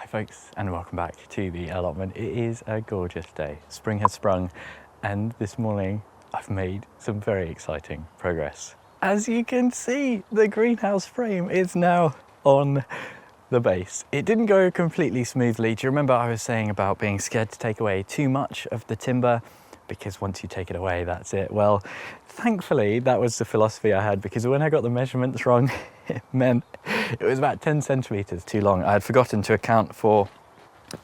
folks, and welcome back to the allotment. It is a gorgeous day. Spring has sprung, and this morning I've made some very exciting progress. As you can see, the greenhouse frame is now on the base. It didn't go completely smoothly. Do you remember I was saying about being scared to take away too much of the timber? Because once you take it away, that's it. Well, thankfully, that was the philosophy I had, because when I got the measurements wrong, it meant it was about 10 centimetres too long. I had forgotten to account for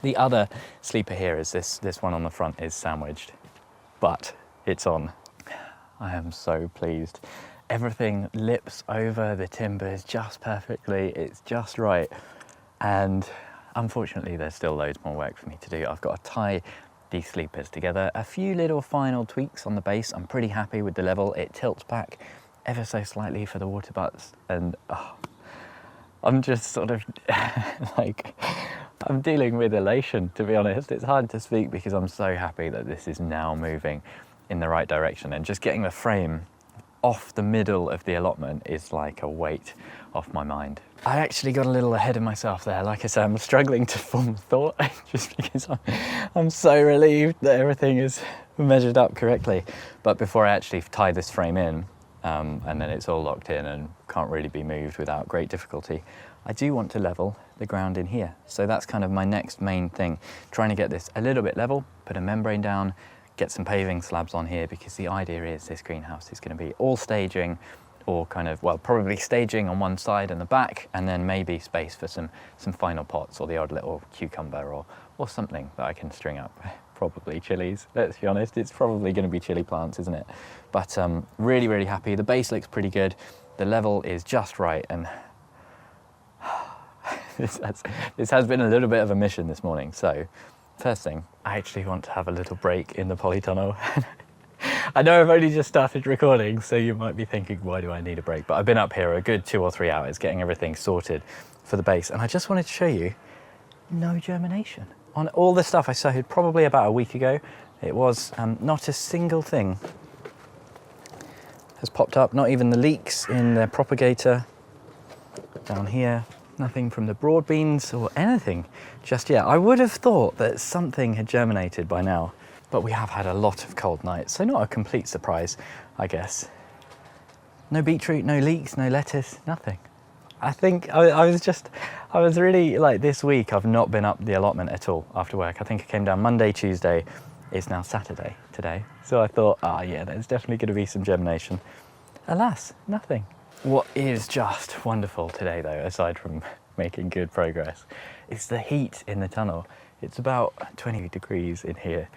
the other sleeper here, as this one on the front is sandwiched, but it's on. I am so pleased. Everything lips over the timbers just perfectly. It's just right. And unfortunately, there's still loads more work for me to do. I've got to tie these sleepers together. A few little final tweaks on the base. I'm pretty happy with the level. It tilts back ever so slightly for the water butts, and I'm just sort of like, I'm dealing with elation, to be honest. It's hard to speak because I'm so happy that this is now moving in the right direction, and just getting the frame off the middle of the allotment is like a weight off my mind. I actually got a little ahead of myself there. Like I said, I'm struggling to form thought just because I'm so relieved that everything is measured up correctly. But before I actually tie this frame in, and then it's all locked in and can't really be moved without great difficulty, I do want to level the ground in here. So that's kind of my next main thing, trying to get this a little bit level, put a membrane down, get some paving slabs on here, because the idea is this greenhouse is going to be all staging, or kind of, well, probably staging on one side and the back, and then maybe space for some final pots or the odd little cucumber or something that I can string up. Probably chilies, let's be honest. It's probably going to be chili plants, isn't it? But really, really happy. The base looks pretty good. The level is just right, and this has been a little bit of a mission this morning. So first thing, I actually want to have a little break in the polytunnel. I know I've only just started recording, so you might be thinking, why do I need a break? But I've been up here a good 2 or 3 hours getting everything sorted for the base, and I just wanted to show you no germination on all the stuff I sowed probably about a week ago. It was not a single thing has popped up, not even the leeks in the propagator down here. Nothing from the broad beans or anything just yet. I would have thought that something had germinated by now, but we have had a lot of cold nights, so not a complete surprise, I guess. No beetroot, no leeks, no lettuce, nothing. I think I was really, like, this week I've not been up the allotment at all after work. I think I came down Monday, Tuesday. It's now Saturday today. So I thought, yeah, there's definitely going to be some germination. Alas, nothing. What is just wonderful today, though, aside from making good progress, is the heat in the tunnel. It's about 20 degrees in here,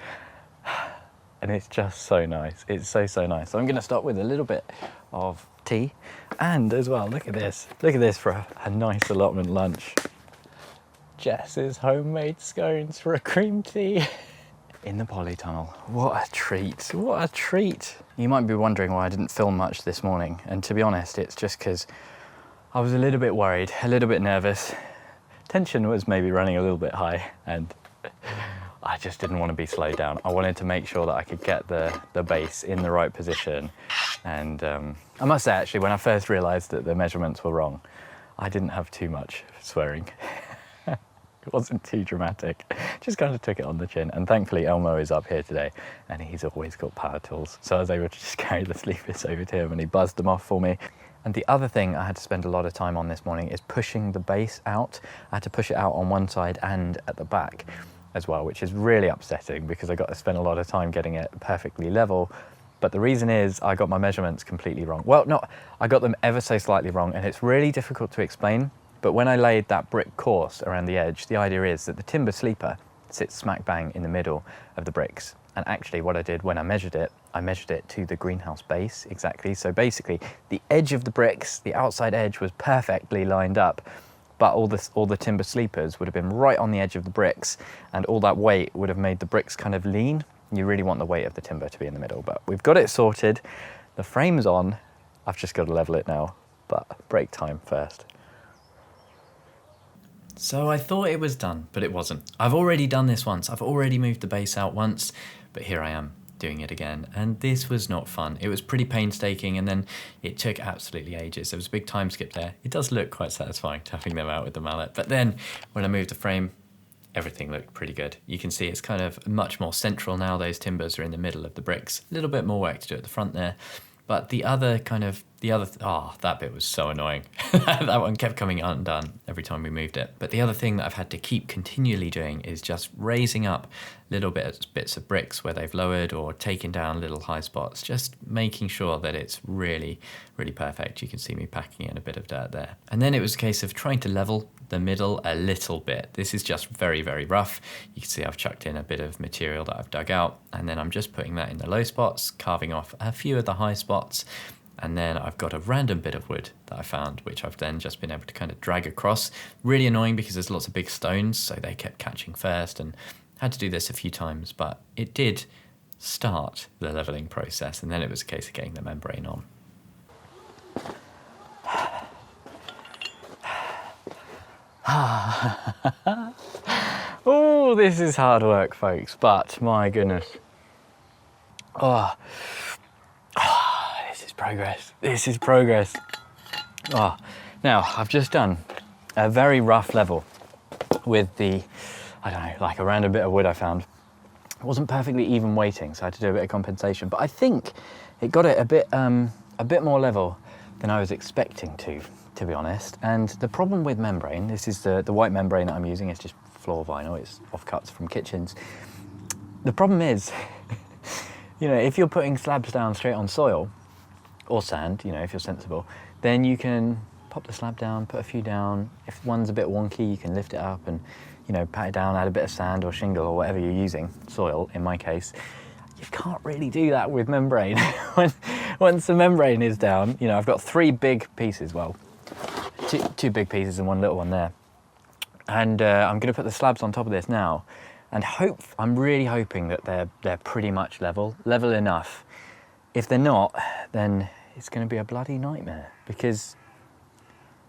and it's just so nice. It's so nice. So I'm going to start with a little bit of tea, and as well, look at this for a nice allotment lunch. Jess's homemade scones for a cream tea in the polytunnel. What a treat, what a treat. You might be wondering why I didn't film much this morning, and to be honest, it's just because I was a little bit worried, a little bit nervous. Tension was maybe running a little bit high, and I just didn't want to be slowed down. I wanted to make sure that I could get the base in the right position. And I must say, actually, when I first realised that the measurements were wrong, I didn't have too much swearing. It wasn't too dramatic. Just kind of took it on the chin. And thankfully, Elmo is up here today, and he's always got power tools. So I was able to just carry the sleepers over to him, and he buzzed them off for me. And the other thing I had to spend a lot of time on this morning is pushing the base out. I had to push it out on one side and at the back as well, which is really upsetting because I got to spend a lot of time getting it perfectly level. But the reason is I got my measurements completely wrong. Well, no, I got them ever so slightly wrong, and it's really difficult to explain. But when I laid that brick course around the edge, the idea is that the timber sleeper sits smack bang in the middle of the bricks. And actually what I did when I measured it to the greenhouse base exactly. So basically the edge of the bricks, the outside edge, was perfectly lined up, but all the timber sleepers would have been right on the edge of the bricks, and all that weight would have made the bricks kind of lean. You really want the weight of the timber to be in the middle, but we've got it sorted. The frame's on. I've just got to level it now, but break time first. So I thought it was done, but it wasn't. I've already done this once. I've already moved the base out once, but here I am doing it again. And this was not fun. It was pretty painstaking, and then it took absolutely ages. There was a big time skip there. It does look quite satisfying tapping them out with the mallet. But then when I moved the frame, everything looked pretty good. You can see it's kind of much more central now. Those timbers are in the middle of the bricks. A little bit more work to do at the front there. But that bit was so annoying. That one kept coming undone every time we moved it. But the other thing that I've had to keep continually doing is just raising up little bits of bricks where they've lowered, or taking down little high spots, just making sure that it's really, really perfect. You can see me packing in a bit of dirt there. And then it was a case of trying to level the middle a little bit. This is just very, very rough. You can see I've chucked in a bit of material that I've dug out, and then I'm just putting that in the low spots, carving off a few of the high spots. And then I've got a random bit of wood that I found, which I've then just been able to kind of drag across. Really annoying because there's lots of big stones, so they kept catching first, and had to do this a few times, but it did start the leveling process, and then it was a case of getting the membrane on. Oh, this is hard work, folks, but my goodness. This is progress. This is progress. Now, I've just done a very rough level with the, I don't know, like a random bit of wood I found. It wasn't perfectly even weighting, so I had to do a bit of compensation, but I think it got it a bit more level than I was expecting to be honest. And the problem with membrane, this is the white membrane that I'm using, it's just floor vinyl, it's offcuts from kitchens. The problem is, if you're putting slabs down straight on soil, or sand, if you're sensible, then you can pop the slab down, put a few down. If one's a bit wonky, you can lift it up and, pat it down, add a bit of sand or shingle or whatever you're using, soil in my case. You can't really do that with membrane. Once the membrane is down, I've got 3 big pieces, two big pieces and one little one there. And I'm going to put the slabs on top of this now, and I'm really hoping that they're pretty much level enough. If they're not, then it's going to be a bloody nightmare, because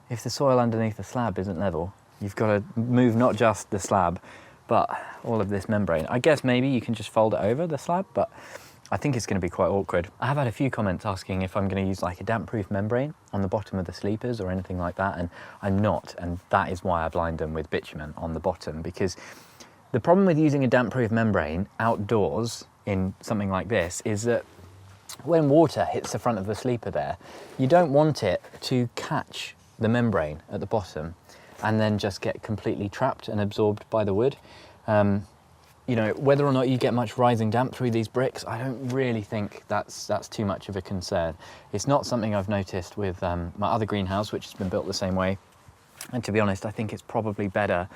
if the soil underneath the slab isn't level, you've got to move not just the slab, but all of this membrane. I guess maybe you can just fold it over the slab, but I think it's going to be quite awkward. I have had a few comments asking if I'm going to use like a damp-proof membrane on the bottom of the sleepers or anything like that, and I'm not, and that is why I've lined them with bitumen on the bottom, because the problem with using a damp-proof membrane outdoors in something like this is that when water hits the front of the sleeper there, you don't want it to catch the membrane at the bottom and then just get completely trapped and absorbed by the wood. Whether or not you get much rising damp through these bricks, I don't really think that's too much of a concern. It's not something I've noticed with my other greenhouse, which has been built the same way. And to be honest, I think it's probably better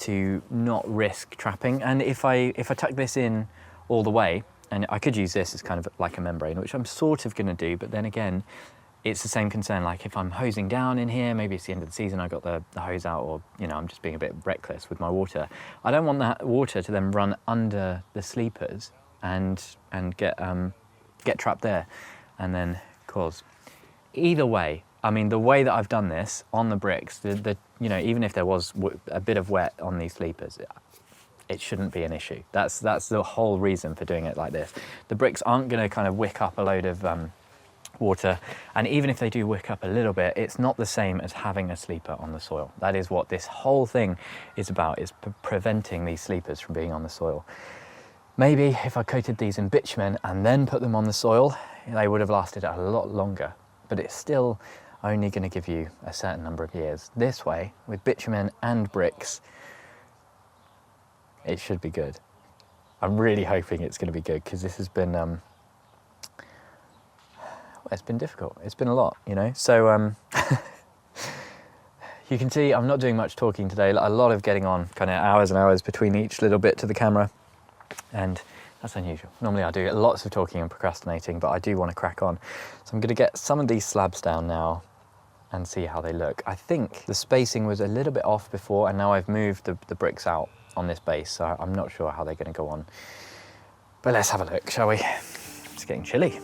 to not risk trapping. And if I tuck this in all the way, and I could use this as kind of like a membrane, which I'm sort of going to do, but then again, it's the same concern. Like if I'm hosing down in here, maybe it's the end of the season, I got the hose out, or I'm just being a bit reckless with my water. I don't want that water to then run under the sleepers and get trapped there, and then cause. Either way, I mean, the way that I've done this on the bricks, even if there was a bit of wet on these sleepers, it shouldn't be an issue. That's the whole reason for doing it like this. The bricks aren't going to kind of wick up a load of water, and even if they do wick up a little bit, it's not the same as having a sleeper on the soil. That is what this whole thing is about, is preventing these sleepers from being on the soil. Maybe if I coated these in bitumen and then put them on the soil, they would have lasted a lot longer, but it's still only going to give you a certain number of years. This way, with bitumen and bricks, it should be good. I'm really hoping it's going to be good, because this has been it's been difficult. It's been a lot, So you can see I'm not doing much talking today. A lot of getting on, kind of hours and hours between each little bit to the camera, and that's unusual. Normally I do lots of talking and procrastinating, but I do want to crack on. So I'm going to get some of these slabs down now and see how they look. I think the spacing was a little bit off before, and now I've moved the bricks out on this base, so I'm not sure how they're going to go on. But let's have a look, shall we? It's getting chilly.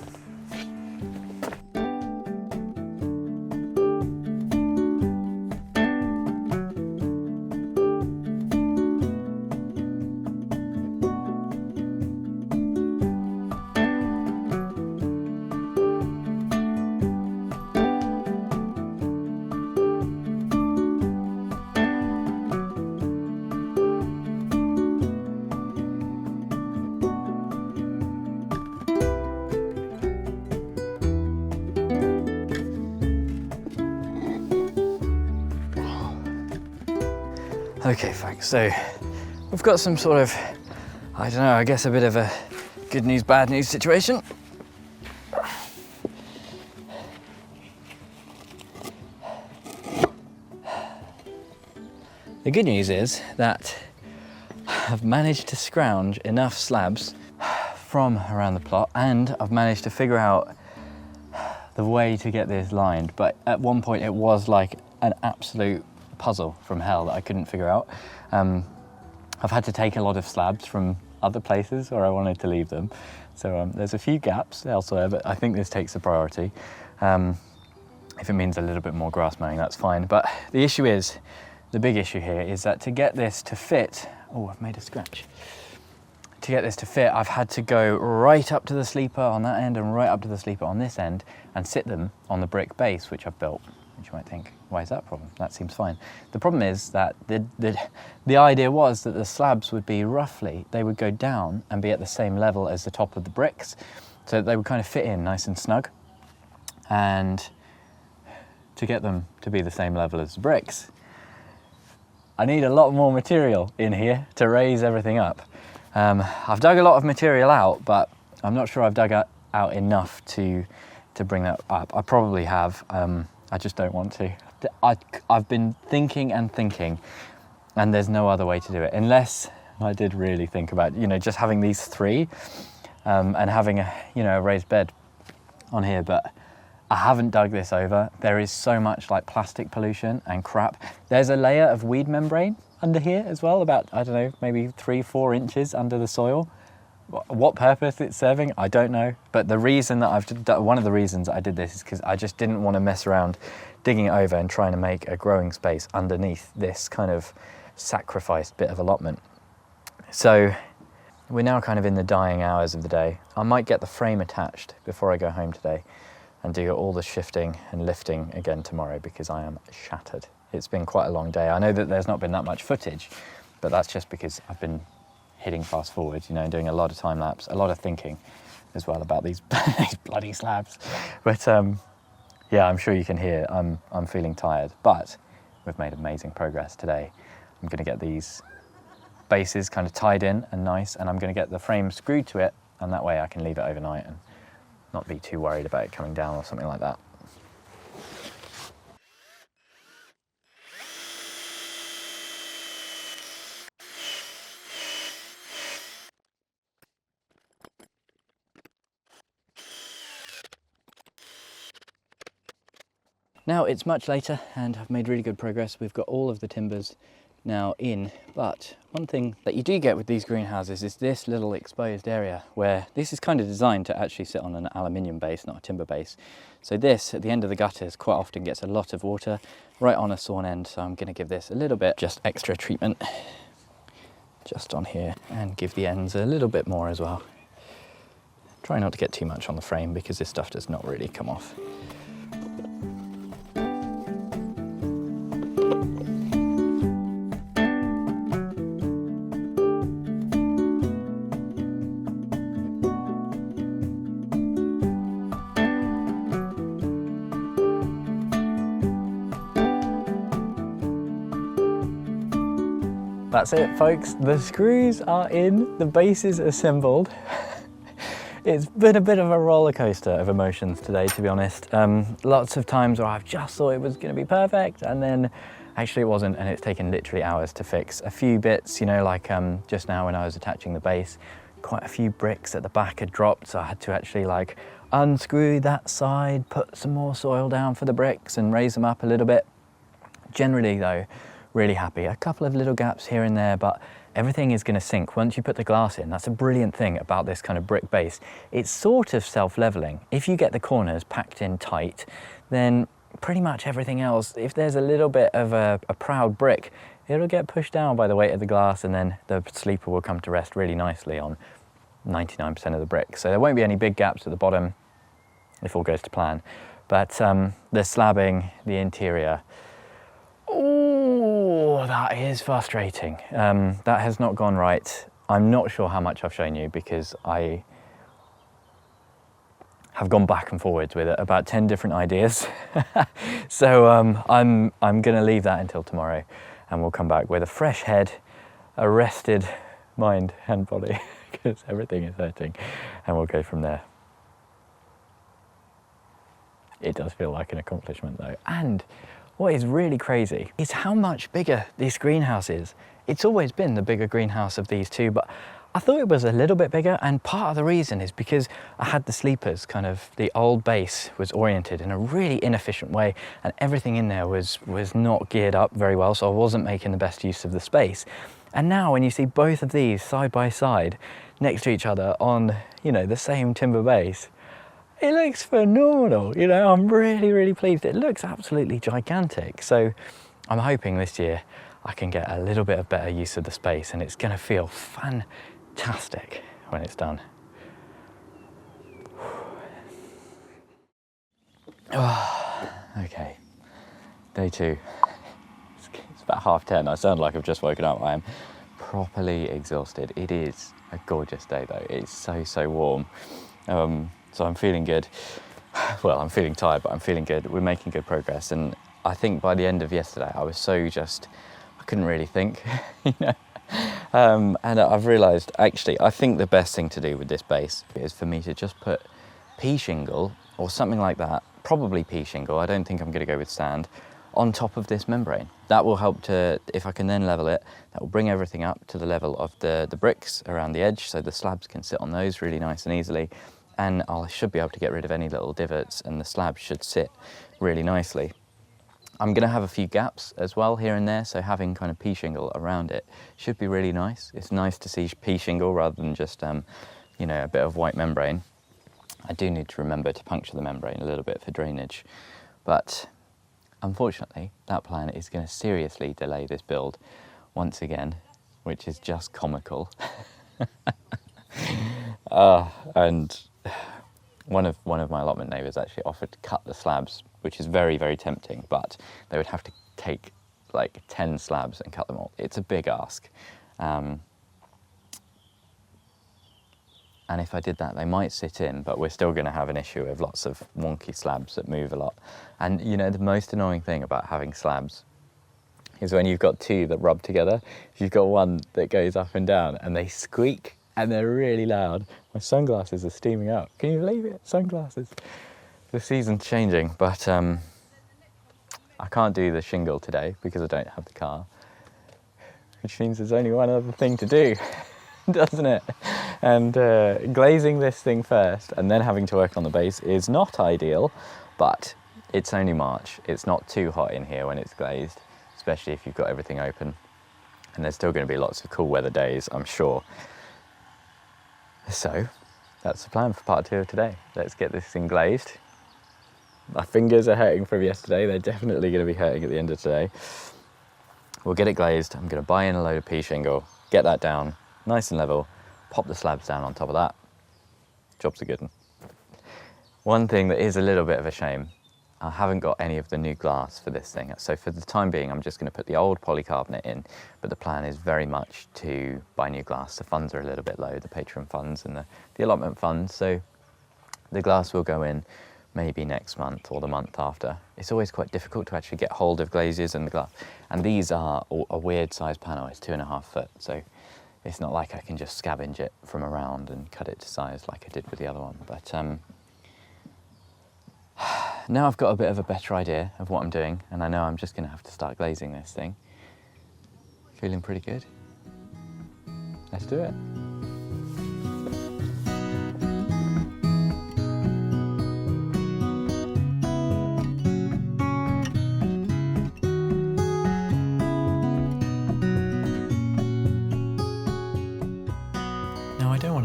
Okay folks, so we've got some sort of, I don't know, I guess a bit of a good news, bad news situation. The good news is that I've managed to scrounge enough slabs from around the plot, and I've managed to figure out the way to get this lined. But at one point it was like an absolute puzzle from hell that I couldn't figure out. I've had to take a lot of slabs from other places where I wanted to leave them. So there's a few gaps elsewhere, but I think this takes the priority. If it means a little bit more grass mowing, that's fine. But the issue is, the big issue here is that to get this to fit, oh, I've made a scratch. To get this to fit, I've had to go right up to the sleeper on that end and right up to the sleeper on this end and sit them on the brick base, which I've built. Which you might think, why is that a problem? That seems fine. The problem is that the idea was that the slabs would be roughly, they would go down and be at the same level as the top of the bricks. So they would kind of fit in nice and snug. And to get them to be the same level as the bricks, I need a lot more material in here to raise everything up. I've dug a lot of material out, but I'm not sure I've dug out enough to bring that up. I probably have, I just don't want to. I've been thinking and thinking, and there's no other way to do it, unless I did really think about, just having these three, and having a raised bed on here, but I haven't dug this over. There is so much like plastic pollution and crap. There's a layer of weed membrane under here as well, about, I don't know, maybe 3-4 inches under the soil. What purpose it's serving, I don't know. But the reason that one of the reasons I did this is because I just didn't want to mess around digging it over and trying to make a growing space underneath this kind of sacrificed bit of allotment. So we're now kind of in the dying hours of the day. I might get the frame attached before I go home today and do all the shifting and lifting again tomorrow, because I am shattered. It's been quite a long day. I know that there's not been that much footage, but that's just because I've been hitting fast forward, doing a lot of time lapse, a lot of thinking as well about these bloody slabs. But yeah, I'm sure you can hear I'm feeling tired, but we've made amazing progress today. I'm going to get these bases kind of tied in and nice, and I'm going to get the frame screwed to it, and that way I can leave it overnight and not be too worried about it coming down or something like that. Now it's much later and I've made really good progress. We've got all of the timbers now in, but one thing that you do get with these greenhouses is this little exposed area where this is kind of designed to actually sit on an aluminium base, not a timber base. So this, at the end of the gutters, quite often gets a lot of water right on a sawn end. So I'm going to give this a little bit, just extra treatment just on here, and give the ends a little bit more as well. Try not to get too much on the frame because this stuff does not really come off. That's it, folks. The screws are in, the base is assembled. It's been a bit of a roller coaster of emotions today, to be honest. Lots of times where I've just thought it was going to be perfect, and then actually it wasn't, and it's taken literally hours to fix. A few bits, like just now when I was attaching the base, quite a few bricks at the back had dropped, so I had to actually unscrew that side, put some more soil down for the bricks and raise them up a little bit. Generally though, really happy. A couple of little gaps here and there, but everything is going to sink once you put the glass in. That's a brilliant thing about this kind of brick base. It's sort of self-leveling. If you get the corners packed in tight, then pretty much everything else, if there's a little bit of a proud brick, it'll get pushed down by the weight of the glass, and then the sleeper will come to rest really nicely on 99% of the brick. So there won't be any big gaps at the bottom if all goes to plan. But the slabbing, the interior, oh, that is frustrating. That has not gone right. I'm not sure how much I've shown you because I have gone back and forwards with it, about 10 different ideas. So I'm going to leave that until tomorrow and we'll come back with a fresh head, a rested mind and body, because everything is hurting, and we'll go from there. It does feel like an accomplishment though. And what is really crazy is how much bigger this greenhouse is. It's always been the bigger greenhouse of these two, but I thought it was a little bit bigger, and part of the reason is because I had the sleepers, kind of the old base was oriented in a really inefficient way, and everything in there was not geared up very well, so I wasn't making the best use of the space. And now when you see both of these side by side next to each other on, you know, the same timber base, it looks phenomenal. You know, I'm really, really pleased. It looks absolutely gigantic. So I'm hoping this year I can get a little bit of better use of the space, and it's going to feel fantastic when it's done. Okay, day 2. It's about 10:30. I sound like I've just woken up. I am properly exhausted. It is a gorgeous day though. It's so warm. So I'm feeling good. Well, I'm feeling tired, but I'm feeling good. We're making good progress, and I think by the end of yesterday, I was I couldn't really think, you know. And I've realised, actually, I think the best thing to do with this base is for me to just put pea shingle or something like that, probably pea shingle, I don't think I'm going to go with sand, on top of this membrane. That will help to, if I can then level it, that will bring everything up to the level of the bricks around the edge, so the slabs can sit on those really nice and easily. And I should be able to get rid of any little divots, and the slab should sit really nicely. I'm going to have a few gaps as well here and there, so having kind of pea shingle around it should be really nice. It's nice to see pea shingle rather than just, you know, a bit of white membrane. I do need to remember to puncture the membrane a little bit for drainage, but unfortunately that plan is going to seriously delay this build once again, which is just comical. And one of my allotment neighbours actually offered to cut the slabs, which is very, very tempting, but they would have to take like 10 slabs and cut them all. It's a big ask. And if I did that, they might sit in, but we're still going to have an issue of lots of wonky slabs that move a lot. And you know, the most annoying thing about having slabs is when you've got two that rub together. If you've got one that goes up and down and they squeak and they're really loud. My sunglasses are steaming up. Can you believe it? Sunglasses. The season's changing, but I can't do the shingle today because I don't have the car, which means there's only one other thing to do, doesn't it? And glazing this thing first and then having to work on the base is not ideal, but it's only March. It's not too hot in here when it's glazed, especially if you've got everything open. And there's still going to be lots of cool weather days, I'm sure. So that's the plan for part 2 of today. Let's get this thing glazed. My fingers are hurting from yesterday. They're definitely going to be hurting at the end of today. We'll get it glazed. I'm going to buy in a load of pea shingle, get that down nice and level, pop the slabs down on top of that. Job's a good one. One thing that is a little bit of a shame, I haven't got any of the new glass for this thing. So for the time being, I'm just going to put the old polycarbonate in, but the plan is very much to buy new glass. The funds are a little bit low, the Patreon funds and the allotment funds. So the glass will go in maybe next month or the month after. It's always quite difficult to actually get hold of glazes and the glass. And these are a weird size panel. It's 2.5 foot. So it's not like I can just scavenge it from around and cut it to size like I did with the other one. But now I've got a bit of a better idea of what I'm doing, and I know I'm just going to have to start glazing this thing. Feeling pretty good. Let's do it.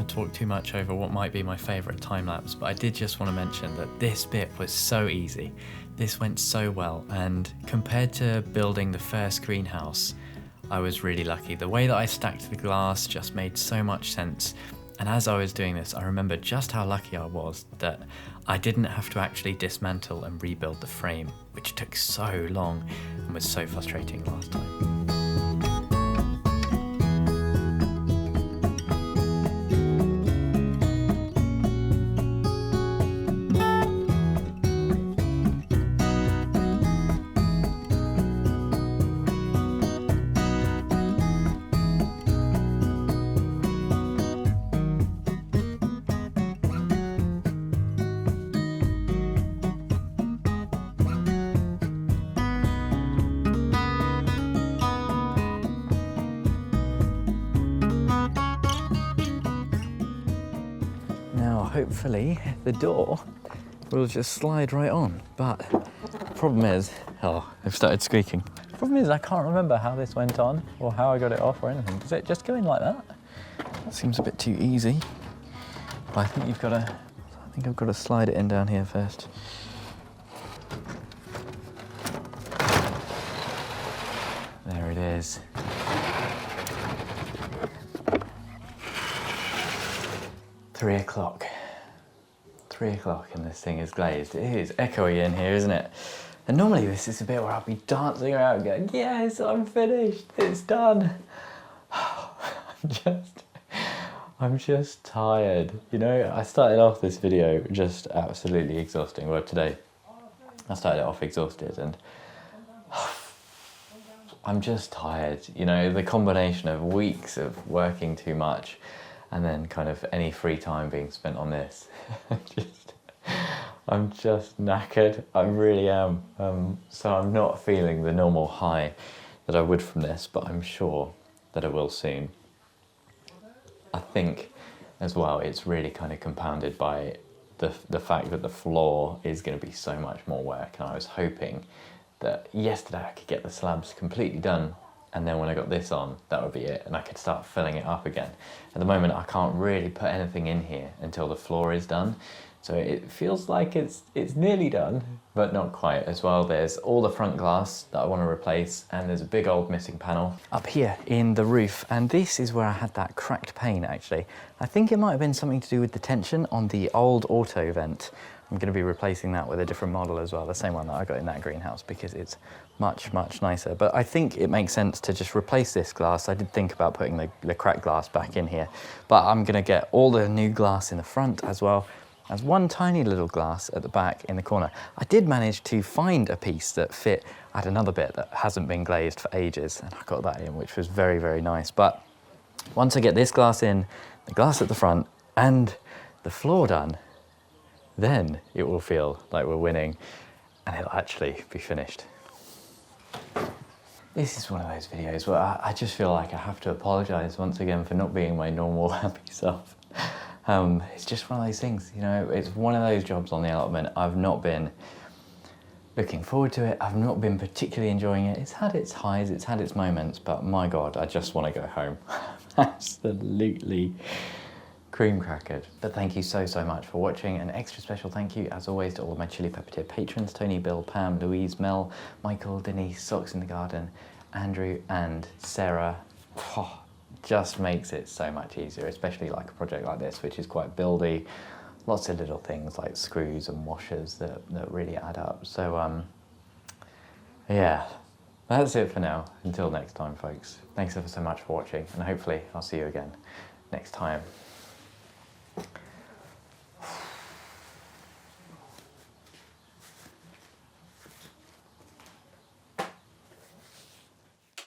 Talk too much over what might be my favourite time lapse, but I did just want to mention that this bit was so easy. This went so well, and compared to building the first greenhouse, I was really lucky. The way that I stacked the glass just made so much sense, and as I was doing this, I remembered just how lucky I was that I didn't have to actually dismantle and rebuild the frame, which took so long and was so frustrating last time. hopefully the door will just slide right on. But the problem is, I've started squeaking. The problem is I can't remember how this went on or how I got it off or anything. Does it just go in like that? That seems a bit too easy. But I think I've got to slide it in down here first. There it is. Three o'clock and this thing is glazed. It is echoey in here, isn't it? And normally this is a bit where I'll be dancing around going, yes, I'm finished, it's done. I'm just tired. You know, I started off this video just absolutely exhausting. Well, today I started off exhausted and I'm just tired. You know, the combination of weeks of working too much and then kind of any free time being spent on this. I'm just knackered. I really am. So I'm not feeling the normal high that I would from this, but I'm sure that I will soon. I think as well it's really kind of compounded by the fact that the floor is going to be so much more work, and I was hoping that yesterday I could get the slabs completely done, and then when I got this on, that would be it, and I could start filling it up again. At the moment I can't really put anything in here until the floor is done, so it feels like it's nearly done, but not quite. As well, there's all the front glass that I want to replace, and there's a big old missing panel up here in the roof, and this is where I had that cracked pane actually. I think it might have been something to do with the tension on the old auto vent. I'm going to be replacing that with a different model as well, the same one that I got in that greenhouse, because it's much, much nicer. But I think it makes sense to just replace this glass. I did think about putting the cracked glass back in here, but I'm going to get all the new glass in the front as well as one tiny little glass at the back in the corner. I did manage to find a piece that fit at another bit that hasn't been glazed for ages, and I got that in, which was very, very nice. But once I get this glass in, the glass at the front, and the floor done, then it will feel like we're winning, and it'll actually be finished. This is one of those videos where I just feel like I have to apologise once again for not being my normal happy self. It's just one of those things, you know, it's one of those jobs on the allotment. I've not been looking forward to it. I've not been particularly enjoying it. It's had its highs, it's had its moments, but my God, I just want to go home. Absolutely cream crackered. But thank you so, so much for watching. An extra special thank you, as always, to all of my Chili Pepper Tier patrons: Tony, Bill, Pam, Louise, Mel, Michael, Denise, Socks in the Garden, Andrew, and Sarah. Just makes it so much easier, especially like a project like this, which is quite buildy. Lots of little things like screws and washers that really add up. So yeah, that's it for now. Until next time, folks. Thanks ever so much for watching, and hopefully I'll see you again next time.